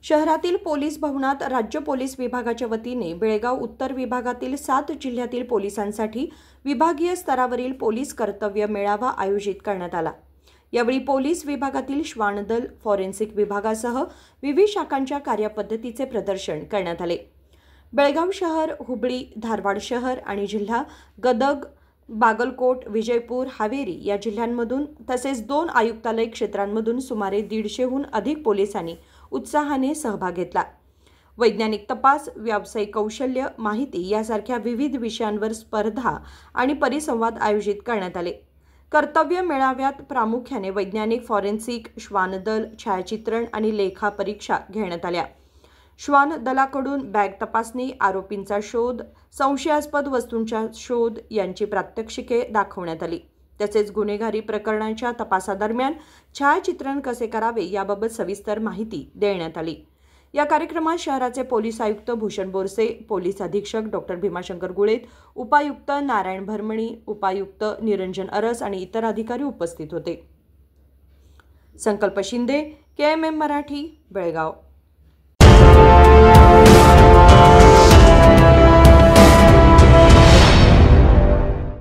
शहरातील पोलीस भवनात राज्य पोलीस विभागाच्या वतीने बेळगाव उत्तर विभागातील 7 जिल्ह्यातील पोलिसांसाठी विभागीय स्तरावरील पोलीस कर्तव्य मेळावा आयोजित करण्यात आला। यावेळी पोलीस विभागातील श्वानदल, फॉरेन्सिक विभागासह विविध शाखांच्या कार्यपद्धतीचे प्रदर्शन करण्यात आले। बेळगाव शहर, हुबळी, धारवाड शहर आणि जिल्हा, गदग, बागलकोट, विजयपूर, हावेरी या जिल्ह्यांमधून तसेच 2 आयुक्तालय क्षेत्रांमधून सुमारे 150हून अधिक पोलिसांनी उत्साहाने सहभाग घेतला। वैज्ञानिक तपास, व्यावसायिक कौशल्य, माहिती यासारख्या विविध विषयांवर स्पर्धा आणि परिसंवाद आयोजित करण्यात आले। कर्तव्य मेळाव्यात प्रामुख्याने वैज्ञानिक, फॉरेन्सिक, श्वानदल, छायाचित्रण आणि लेखा परीक्षा घेण्यात आल्या। श्वान दलाकडून बॅग तपासणी, आरोपींचा शोध, संशयास्पद वस्तूंचा शोध यांची प्रात्यक्षिके दाखवण्यात आली। तसेच गुन्हेगारी प्रकरणांच्या तपासादरम्यान छायाचित्रण कसे करावे याबाबत सविस्तर माहिती देण्यात आली। या कार्यक्रमात शहराचे पोलीस आयुक्त भूषण बोरसे, पोलीस अधीक्षक डॉ. भीमाशंकर गुळेत, उपायुक्त नारायण भरमणी, उपायुक्त निरंजन अरस आणि इतर अधिकारी उपस्थित होते। संकल्प शिंदे, KMM मराठी, बेळगाव।